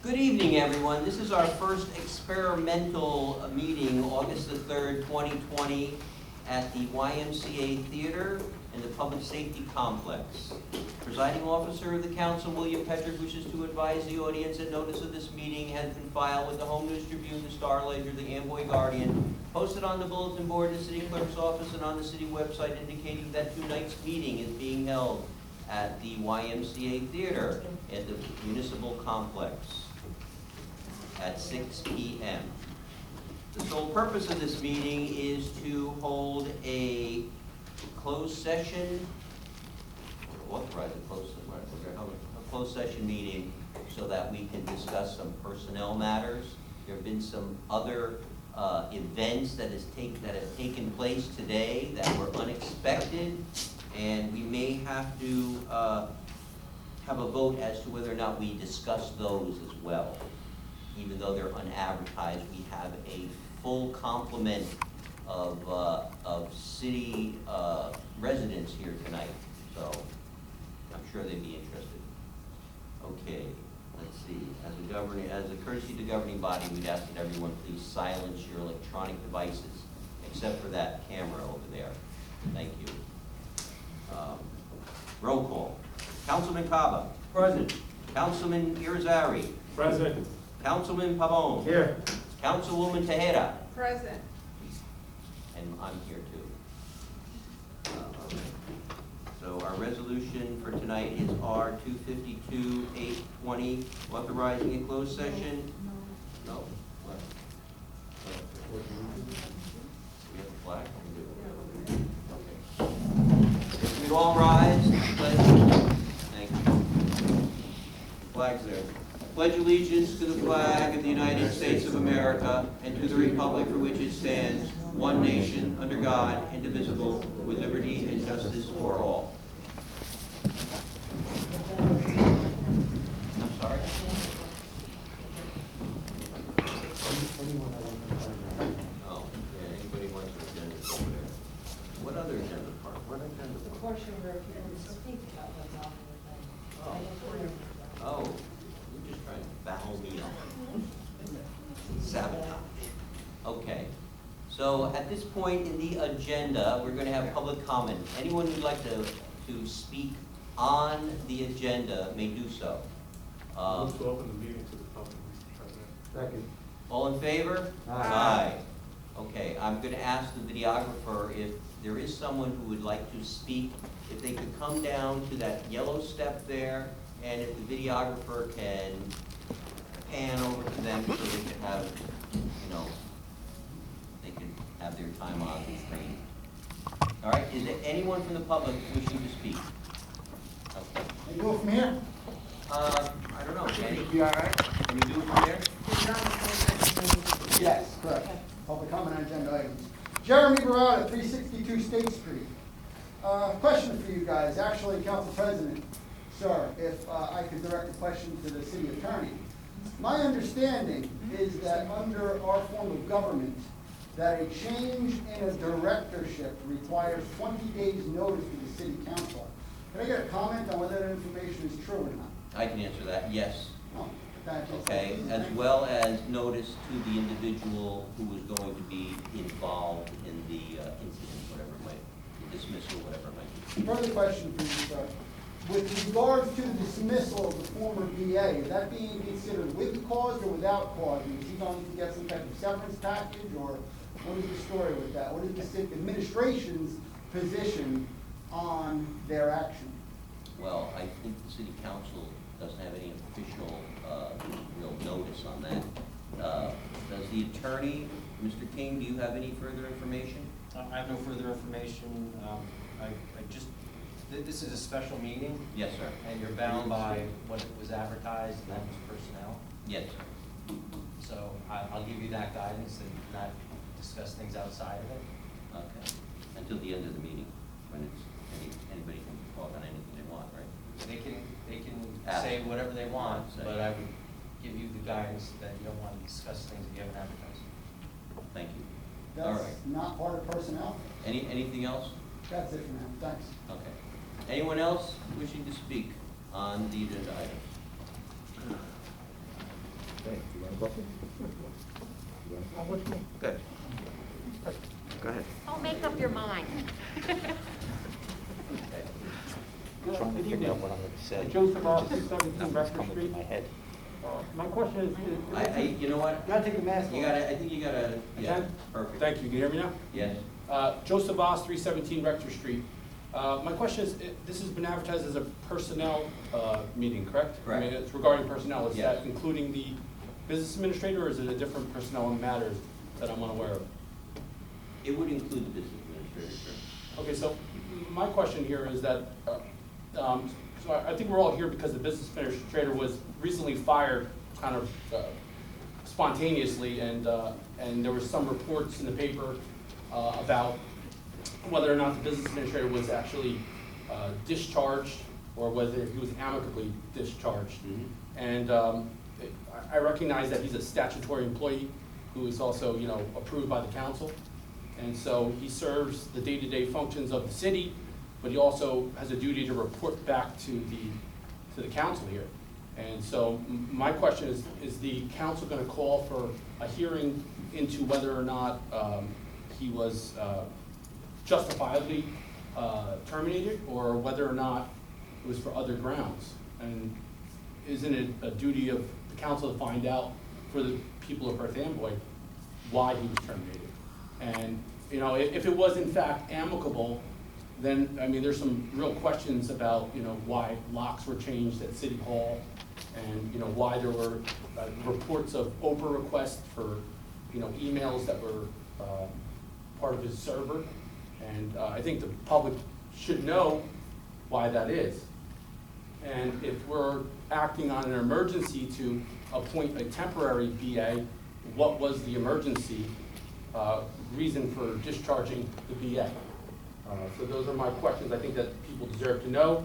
Good evening, everyone. This is our first experimental meeting, August the 3rd, 2020, at the YMCA Theater in the Public Safety Complex. Presiding officer of the council, William Petrick, wishes to advise the audience that notice of this meeting has been filed with the Home News Tribune, the Star Ledger, the Amboy Guardian, posted on the bulletin board in the city clerk's office and on the city website, indicating that tonight's meeting is being held at the YMCA Theater at the Municipal Complex at 6 p.m. The sole purpose of this meeting is to hold a closed session, or authorize a closed session meeting so that we can discuss some personnel matters. There have been some other events that have taken place today that were unexpected, and we may have to have a vote as to whether or not we discuss those as well. Even though they're unadvertised, we have a full complement of city residents here tonight, so I'm sure they'd be interested. Okay, let's see. As a courtesy to governing body, we'd ask that everyone please silence your electronic devices, except for that camera over there. Thank you. Roll call. Councilman Cava. Present. Councilman Irizarry. Present. Councilman Pavone. Here. Councilwoman Tejeda. Present. And I'm here too. So our resolution for tonight is R 252-820, authorizing a closed session. No. What? We have a flag? Okay. We all rise. Thank you. Flag's there. Pledge allegiance to the flag of the United States of America and to the republic for which it stands, one nation, under God, indivisible, with liberty and justice for all. I'm sorry? Oh, yeah, anybody wants to agenda over there. What other agenda part? What agenda The part? portion where people speak about what's on the thing. Oh. I just wondered. Oh, you're just trying to foul me up. Sabotage. Okay. So at this point in the agenda, we're going to have public comment. Anyone who'd like to speak on the agenda may do so. Move to open the meeting to the public, Mr. President. Second. All in favor? Aye. Okay, I'm going to ask the videographer if there is someone who would like to speak, if they could come down to that yellow step there, and if the videographer can pan over to them so they can have, they can have their time on the screen. All right, is there anyone from the public wishing to speak? Okay. Can you go from here? I don't know, Jenny, Be all right? can you do it from there? Yes, correct. Public comment on agenda items. Jeremy Barada, 362 State Street. Question for you guys, actually, Council President, sir, if I could direct a question to the city attorney. My understanding is that under our form of government, that a change in a directorship requires 20 days notice to the city council. Can I get a comment on whether that information is true or not? I can answer that, yes. Oh, thank you. Okay, as well as notice to the individual who is going to be involved in the incident, whatever it might be, dismissal, whatever it might be. Further question for you, sir. With regards to the dismissal of the former DA, is that being considered with cause or without cause? Is he going to get some type of severance package, or what is the story with that? What is the city administration's position on their action? Well, I think the city council doesn't have any official real notice on that. Does the attorney, Mr. King, do you have any further information? I have no further information. This is a special meeting. Yes, sir. And you're bound by what was advertised, and that was personnel. Yes, sir. So I'll give you that guidance and not discuss things outside of it. Okay. Until the end of the meeting, when it's, anybody can talk on anything they want, right? They can Ask. say whatever they want, Say. but I would give you the guidance that you don't want to discuss things that you haven't advertised. Thank you. That's All right. not part of personnel? Anything else? That's it for now, thanks. Okay. Anyone else wishing to speak on the agenda item? You want a bucket? Good. Go ahead. Don't make up your mind. I'm trying to figure out what I'm gonna say. Joseph Ross, Just 617 nothing's Breakfast coming to Street. my head. My question is, You know what? you gotta take the mask You off. gotta, I think you gotta, yeah, Okay. perfect. Thank you, can you hear me now? Yes. Joseph Voss, 317 Rector Street. My question is, this has been advertised as a personnel meeting, correct? Correct. I mean, it's regarding personnel, is Yes. that including the business administrator, or is it a different personnel matters that I'm unaware of? It would include the business administrator, sure. Okay, so my question here is that, so I think we're all here because the business administrator was recently fired kind of spontaneously, and there was some reports in the paper about whether or not the business administrator was actually discharged or whether he was amicably discharged. Mhm. And I recognize that he's a statutory employee who is also, you know, approved by the council. And so he serves the day-to-day functions of the city, but he also has a duty to report back to the council here. And so my question is the council gonna call for a hearing into whether or not he was justifiably terminated, or whether or not it was for other grounds? And isn't it a duty of the council to find out for the people of Perth Amboy why he was terminated? And, you know, if it was in fact amicable, then, I mean, there's some real questions about, you know, why locks were changed at City Hall, and, you know, why there were reports of Oprah requests for, you know, emails that were part of his server. And I think the public should know why that is. And if we're acting on an emergency to appoint a temporary BA, what was the emergency reason for discharging the BA? So those are my questions I think that people deserve to know.